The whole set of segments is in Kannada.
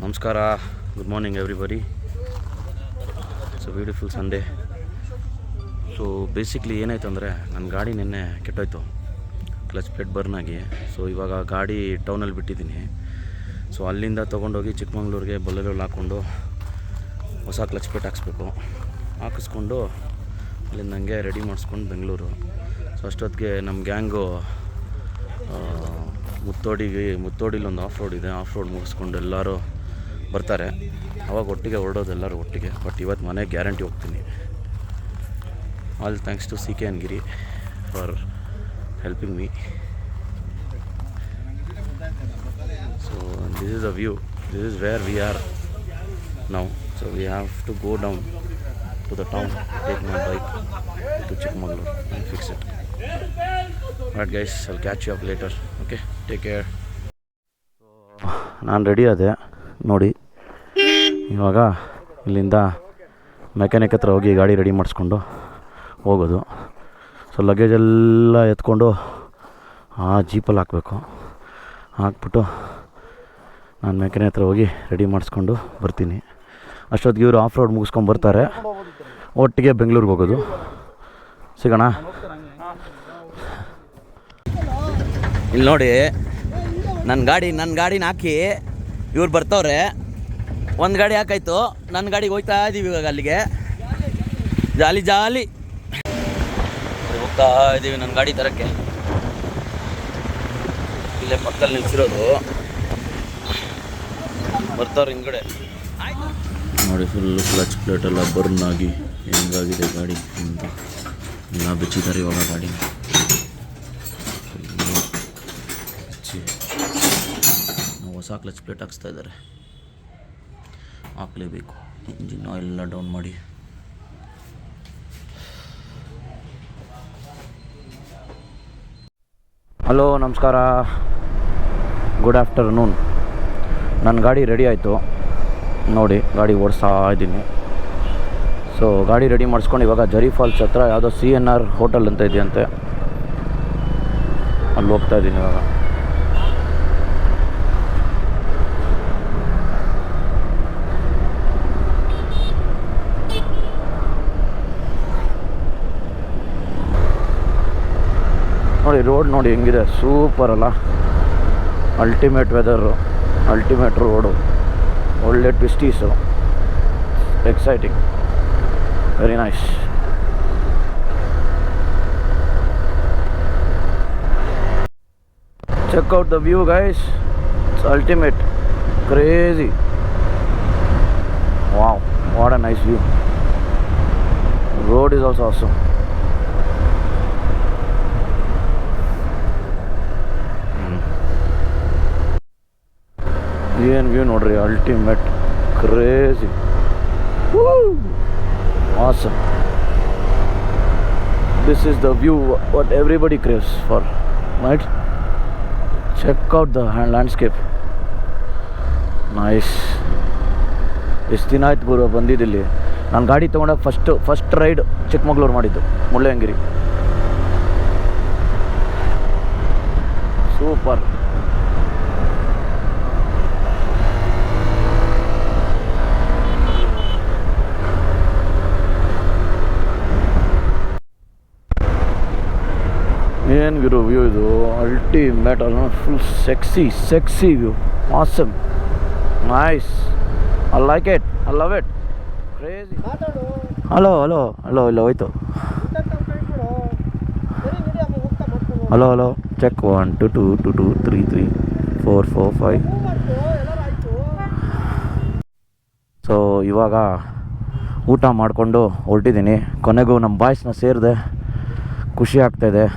ನಮಸ್ಕಾರ, good morning everybody. It's a beautiful Sunday. So basically ಏನಾಯ್ತು ಅಂದರೆ ನನ್ನ ಗಾಡಿ ನಿನ್ನೆ ಕೆಟ್ಟೋಯ್ತು, ಕ್ಲಚ್ ಪ್ಲೇಟ್ ಬರ್ನ್ ಆಗಿ. ಸೊ ಇವಾಗ ಗಾಡಿ ಟೌನಲ್ಲಿ ಬಿಟ್ಟಿದ್ದೀನಿ. ಸೊ ಅಲ್ಲಿಂದ ತೊಗೊಂಡೋಗಿ ಚಿಕ್ಕಮಂಗ್ಳೂರಿಗೆ ಬೊಲೆರೋಲ್ಲಿ ಹಾಕ್ಕೊಂಡು ಹೊಸ ಕ್ಲಚ್ ಪ್ಲೇಟ್ ಹಾಕಿಸ್ಕೊಂಡು ಅಲ್ಲಿಂದ ನನಗೆ ರೆಡಿ ಮಾಡಿಸ್ಕೊಂಡು ಬೆಂಗಳೂರು. ಸೊ ಅಷ್ಟೊತ್ತಿಗೆ ನಮ್ಮ ಗ್ಯಾಂಗು ಮುತ್ತೋಡಿಲಿ ಒಂದು ಆಫ್ ರೋಡ್ ಇದೆ, ಆಫ್ ರೋಡ್ ಮುಗಿಸ್ಕೊಂಡು ಎಲ್ಲರೂ ಬರ್ತಾರೆ. ಅವಾಗ ಒಟ್ಟಿಗೆ ಹೊರಡೋದು ಎಲ್ಲರೂ ಒಟ್ಟಿಗೆ. ಬಟ್ ಇವತ್ತು ಮನೆಗೆ ಗ್ಯಾರಂಟಿ ಹೋಗ್ತೀನಿ. All thanks to CK and Giri for helping me. So this is a view, this is where we are now. So we have to go down to the town, take my bike to Chikkamagaluru and fix it. Alright guys, I'll catch you up later. Okay, take care. ನಾನು ರೆಡಿ ಆದೆ ನೋಡಿ. ಇವಾಗ ಇಲ್ಲಿಂದ ಮೆಕ್ಯಾನಿಕ್ ಹತ್ರ ಹೋಗಿ ಗಾಡಿ ರೆಡಿ ಮಾಡಿಸ್ಕೊಂಡು ಹೋಗೋದು. ಸೊ ಲಗೇಜೆಲ್ಲ ಎತ್ಕೊಂಡು ಆ ಜೀಪಲ್ಲಿ ಹಾಕಬೇಕು. ಹಾಕ್ಬಿಟ್ಟು ನಾನು ಮೆಕ್ಯಾನಿಕ್ ಹತ್ರ ಹೋಗಿ ರೆಡಿ ಮಾಡಿಸ್ಕೊಂಡು ಬರ್ತೀನಿ. ಅಷ್ಟೊತ್ತಿಗೆ ಇವರು ಆಫ್ ರೋಡ್ ಮುಗಿಸ್ಕೊಂಡು ಬರ್ತಾರೆ. ಒಟ್ಟಿಗೆ ಬೆಂಗಳೂರಿಗೆ ಹೋಗೋದು. ಸಿಗೋಣ. ಇಲ್ಲಿ ನೋಡಿ, ನನ್ನ ಗಾಡಿನ ಹಾಕಿ ಇವ್ರು ಬರ್ತವ್ರೆ. ಒಂದು ಗಾಡಿ ಹಾಕಾಯ್ತು, ನನ್ನ ಗಾಡಿಗೆ ಹೋಗ್ತಾ ಇದ್ದೀವಿ ಇವಾಗ ಅಲ್ಲಿಗೆ. ಜಾಲಿ ಹೋಗ್ತಾ ಇದ್ದೀವಿ ನನ್ನ ಗಾಡಿ ತರಕ್ಕೆ. ಇಲ್ಲೇ ಪಕ್ಕದಲ್ಲಿ ನಿಲ್ಸಿರೋದು, ಬರ್ತಾವ್ರೆ ಹಿಂದ್ಗಡೆ. ನೋಡಿ, ಫುಲ್ಲು ಕ್ಲಚ್ ಪ್ಲೇಟೆಲ್ಲ ಬರ್ನ್ ಆಗಿ ಹೆಂಗಾಗಿದೆ ಗಾಡಿ ಅಂತ ಎಲ್ಲ ಬಿಚ್ಚಿದ್ದಾರೆ ಇವಾಗ ಗಾಡಿ. ಹೊಸ ಕ್ಲಚ್ ಪ್ಲೇಟ್ ಹಾಕ್ಸ್ತಾ ಇದ್ದಾರೆ, ಹಾಕಲೇಬೇಕು. ಇಂಜಿನ್ ಆಯಿಲ್ ಎಲ್ಲ ಡೌನ್ ಮಾಡಿ. ಹಲೋ, ನಮಸ್ಕಾರ, ಗುಡ್ ಆಫ್ಟರ್ನೂನ್. ನನ್ನ ಗಾಡಿ ರೆಡಿ ಆಯಿತು ನೋಡಿ, ಗಾಡಿ ಓಡಿಸ್ತಾ ಇದ್ದೀನಿ. ಸೊ ಗಾಡಿ ರೆಡಿ ಮಾಡಿಸ್ಕೊಂಡು ಇವಾಗ ಜರಿ ಫಾಲ್ಸ್ ಹತ್ರ ಯಾವುದೋ CNR ಹೋಟೆಲ್ ಅಂತ ಇದೆಯಂತೆ, ಅಲ್ಲಿ ಹೋಗ್ತಾ ಇದ್ದೀನಿ ಇವಾಗ. ನೋಡಿ ರೋಡ್ ನೋಡಿ ಹೆಂಗಿದೆ, ಸೂಪರ್ ಅಲ್ಲ. ಅಲ್ಟಿಮೇಟ್ ವೆದರು, ಅಲ್ಟಿಮೇಟ್ ರೋಡು, ಒಳ್ಳೆ twisties, exciting, very nice. Check out the view guys, it's ultimate, crazy. Wow, what a nice view. Road is also awesome. ಏನು ವ್ಯೂ ನೋಡ್ರಿ, ultimate, crazy, awesome. This is the view what everybody craves for, right? Check out the landscape, nice. ಎಷ್ಟು ದಿನ ಆಯ್ತು ಗುರು ಬಂದಿದ್ದಿಲ್ಲಿ. ನಾನು ಗಾಡಿ ತೊಗೊಂಡಾಗ ಫಸ್ಟ್ ರೈಡ್ ಚಿಕ್ಕಮಗಳೂರು ಮಾಡಿದ್ದು, ಮುಳ್ಳಯ್ಯನಗಿರಿ. ಸೂಪರ್. ಏನು ಗುರು ವ್ಯೂ ಇದು, ಅಲ್ಟಿಮೇಟ್ ಅಲ್ಲ, full sexy view, awesome, nice. I like it, I love it, crazy. Hello ಇಲ್ಲ ಹೋಯ್ತು. Hello check 1 2 2 2 2 3 3 4 4 5. ಸೊ ಇವಾಗ ಊಟ ಮಾಡಿಕೊಂಡು ಹೊರಟಿದ್ದೀನಿ. ಕೊನೆಗೂ ನಮ್ಮ ಬಾಯ್ಸ್ನ ಸೇರಿದೆ, ಖುಷಿ ಆಗ್ತಾಯಿದೆ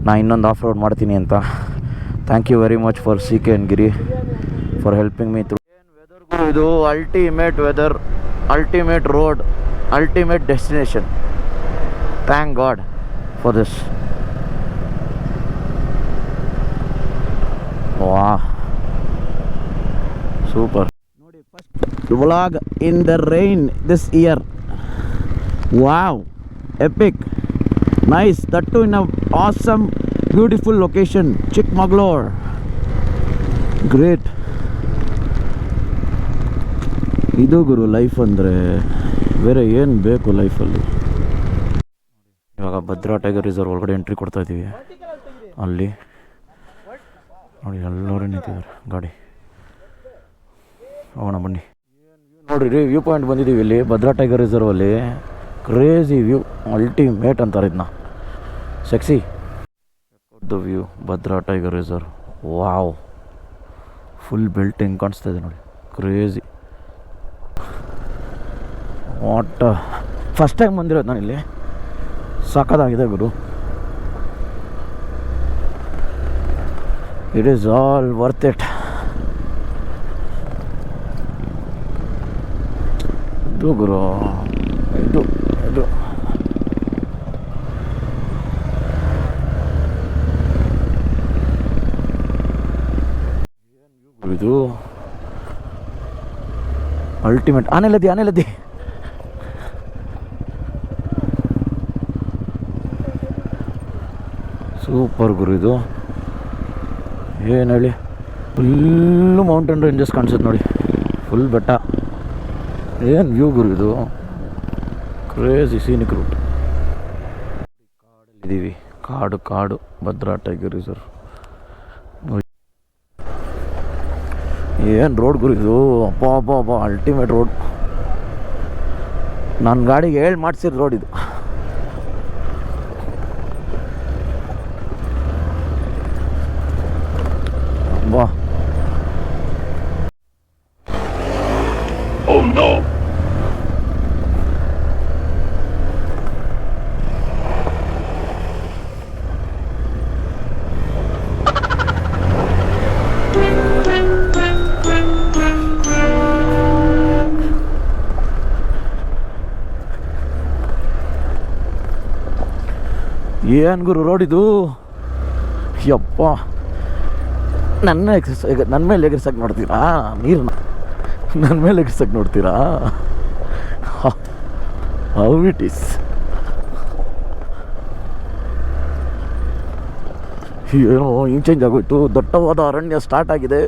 ನಾ ಇನ್ನೊಂದು ಆಫ್ ರೋಡ್ ಮಾಡ್ತೀನಿ ಅಂತ. Thank you very much for CK and Giri for helping me through. ಇದು ultimate weather, ultimate road, ultimate destination. Thank God for this. Wow, super. ನೋಡಿ, first vlog in the rain this year. Wow, epic, nice, that too in a awesome beautiful location, Chikmagalur. Great. ಇದು ಗುರು ಲೈಫ್ ಅಂದರೆ, ಬೇರೆ ಏನು ಬೇಕು ಲೈಫಲ್ಲಿ. ಇವಾಗ ಭದ್ರಾ ಟೈಗರ್ ರಿಸರ್ವ್ ಒಳಗಡೆ ಎಂಟ್ರಿ ಕೊಡ್ತಾ ಇದ್ದೀವಿ. ಅಲ್ಲಿ ನೋಡಿ ಎಲ್ಲರೂ ನಿಂತಿದ್ದಾರೆ ಗಾಡಿ. ಹೋಗೋಣ ಬನ್ನಿ. ನೋಡಿರಿ ವ್ಯೂ ಪಾಯಿಂಟ್ ಬಂದಿದ್ದೀವಿ ಇಲ್ಲಿ ಭದ್ರಾ ಟೈಗರ್ ರಿಸರ್ವಲ್ಲಿ. ಕ್ರೇಜಿ ವ್ಯೂ, ಅಲ್ಟಿಮೇಟ್ ಅಂತಾರೆ ಇದನ್ನ. Sexy the view Bhadra tiger reserve. Wow, full belt ಹೆಂಗೆ ಕಾಣಿಸ್ತಾ ಇದೆ ನೋಡಿ, ಕ್ರೇಜಿ. ವಾಟ್, ಫಸ್ಟ್ ಟೈಮ್ ಬಂದಿರೋದು ನಾನು ಇಲ್ಲಿ. ಸಖತ್ತಾಗಿದೆ ಗುರು. It is all worth it. ಇದು ಗುರು, ಇದು ಇದು ಇದು ಅಲ್ಟಿಮೇಟ್. ಆನೆಲದ್ದಿ ಸೂಪರ್ ಗುರು. ಇದು ಏನು ಹೇಳಿ, ಫುಲ್ಲು ಮೌಂಟೇನ್ ರೇಂಜಸ್ ಕಾಣಿಸುತ್ತೆ ನೋಡಿ, ಫುಲ್ ಬೆಟ್ಟ. ಏನು ವ್ಯೂ ಗುರು ಇದು, ಕ್ರೇಜಿ ಸೀನಿಕ್ ರೂಟ್. ಕಾಡಲ್ಲಿದ್ದೀವಿ, ಕಾಡು ಭದ್ರಾ ಟೈಗರ್ ರಿಸರ್ವ್. ಏನು ರೋಡ್ ಗುರು ಇದು, ಅಪ್ಪ ಅಲ್ಟಿಮೇಟ್ ರೋಡ್. ನನ್ನ ಗಾಡಿಗೆ ಹೇಳಿ ಮಾಡಿಸಿದ ರೋಡ್ ಇದು. ಬಾ. Oh no! ಏನು ಗುರು ರೋಡ್ ಇದು, ಯಪ್ಪ. ನನ್ನ ಮೇಲೆ ಎಗರ್ಸಕ್ಕೆ ನೋಡ್ತೀರಾ ನೀರನ್ನ? ನನ್ನ ಮೇಲೆ ಎಗರ್ಸಕ್ಕೆ ನೋಡ್ತೀರಾ? How it is. ಏನೋ ಹಿಂಗೆ ಚೇಂಜ್ ಆಗೋಯ್ತು. ದಟ್ಟವಾದ ಅರಣ್ಯ ಸ್ಟಾರ್ಟ್ ಆಗಿದೆ.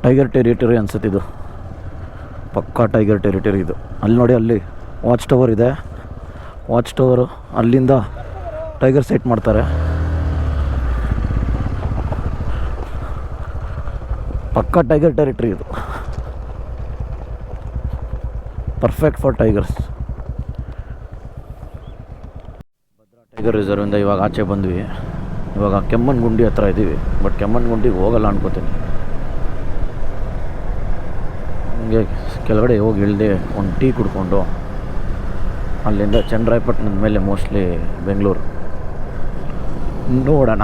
ಟೈಗರ್ ಟೆರಿಟರಿ ಅನ್ಸುತ್ತೆ ಇದು, ಪಕ್ಕಾ ಟೈಗರ್ ಟೆರಿಟರಿ ಇದು. ಅಲ್ಲಿ ನೋಡಿ, ಅಲ್ಲಿ ವಾಚ್ ಟವರ್ ಇದೆ. ವಾಚ್ ಟವರು, ಅಲ್ಲಿಂದ ಟೈಗರ್ ಸೆಟ್ ಮಾಡ್ತಾರೆ. ಪಕ್ಕಾ ಟೈಗರ್ ಟೆರಿಟರಿ ಇದು, perfect for tigers. Bhadra tiger ರಿಸರ್ವಿಂದ ಇವಾಗ ಆಚೆ ಬಂದ್ವಿ. ಇವಾಗ ಕೆಮ್ಮಣ್ಣಗುಂಡಿ ಹತ್ರ ಇದ್ದೀವಿ. ಬಟ್ ಕೆಮ್ಮಣ್ಣಗುಂಡಿಗೆ ಹೋಗಲ್ಲ ಅನ್ಕೋತೀನಿ. ಹಂಗೆ ಕೆಳಗಡೆ ಹೋಗಿ ಇಳಿದೆ ಒಂದು ಟೀ ಕುಡ್ಕೊಂಡು ಅಲ್ಲಿಂದ ಚನ್ನರಾಯಪಟ್ಟಣದ ಮೇಲೆ ಮೋಸ್ಟ್ಲಿ ಬೆಂಗಳೂರು ನೋಡೋಣ.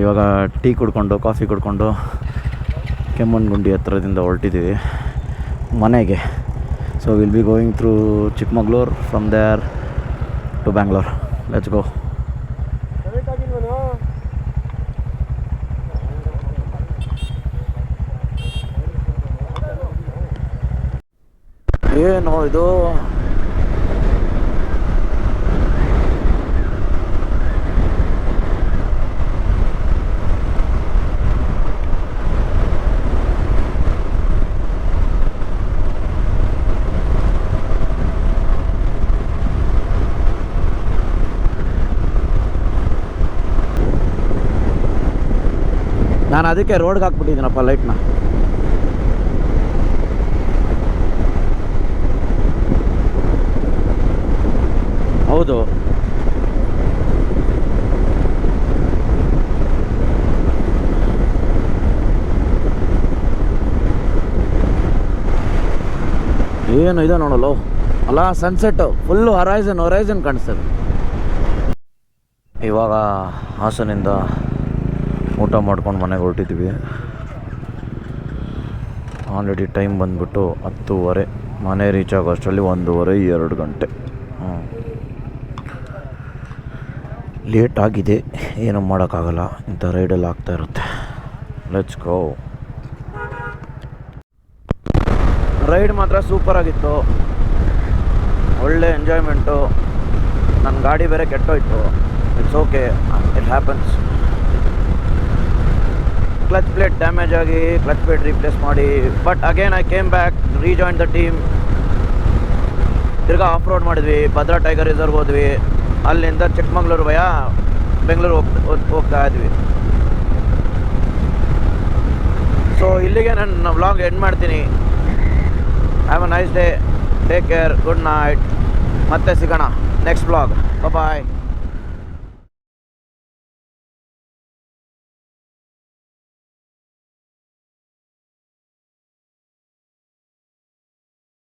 ಇವಾಗ ಟೀ ಕುಡ್ಕೊಂಡು ಕಾಫಿ ಕುಡ್ಕೊಂಡು ಕೆಮ್ಮಣ್ಣಗುಂಡಿ ಹತ್ರದಿಂದ ಹೊರಟಿದ್ದೀವಿ ಮನೆಗೆ. So will be going through Chikkamagaluru, from there to Bangalore. Let's go. ಏನು ಇದು ನಾನು ಅದಕ್ಕೆ ರೋಡ್ಗೆ ಹಾಕ್ಬಿಟ್ಟಿದ್ದೀನಪ್ಪ ಲೈಟ್ನ. ಹೌದು, ಏನು ಇದೆ ನೋಡಲ್ಲ ಅಲ್ಲ, ಸನ್ಸೆಟ್ಟು ಫುಲ್ಲು ಹೊರೈಸನ್ ಕಾಣಿಸ್ತದೆ. ಇವಾಗ ಹಾಸನಿಂದ ಊಟ ಮಾಡ್ಕೊಂಡು ಮನೆಗೆ ಹೊರಟಿದ್ವಿ. ಆಲ್ರೆಡಿ ಟೈಮ್ ಬಂದ್ಬಿಟ್ಟು 10:30. ಮನೆ ರೀಚ್ ಆಗೋ ಅಷ್ಟರಲ್ಲಿ 1:30-2 ಗಂಟೆ. ಲೇಟ್ ಆಗಿದೆ, ಏನೂ ಮಾಡೋಕ್ಕಾಗಲ್ಲ, ಇಂಥ ರೈಡಲ್ಲಿ ಆಗ್ತಾ ಇರುತ್ತೆ. Let's go. ರೈಡ್ ಮಾತ್ರ ಸೂಪರಾಗಿತ್ತು, ಒಳ್ಳೆ ಎಂಜಾಯ್ಮೆಂಟು. ನನ್ನ ಗಾಡಿ ಬೇರೆ ಕೆಟ್ಟೋಯ್ತು. It's okay, it happens. Clutch plate damage ಆಗಿ ಕ್ಲಚ್ ಪ್ಲೇಟ್ ರೀಪ್ಲೇಸ್ ಮಾಡಿ, but again I came back, rejoin the team. ತಿರ್ಗಾ ಆಫ್ ರೋಡ್ ಮಾಡಿದ್ವಿ, ಭದ್ರಾ ಟೈಗರ್ ರಿಸರ್ವ್ ಹೋದ್ವಿ. ಅಲ್ಲಿಂದ ಚಿಕ್ಕಮಂಗ್ಳೂರು ಭಯ ಬೆಂಗಳೂರು ಹೋಗ್ತಾ ಇದ್ವಿ. ಸೊ ಇಲ್ಲಿಗೆ ನಾನು ವ್ಲಾಗ್ ಎಂಡ್ ಮಾಡ್ತೀನಿ. Have a nice day, take care, good night. ಮತ್ತೆ ಸಿಗೋಣ ನೆಕ್ಸ್ಟ್ ವ್ಲಾಗ್. ಬಾಯ್.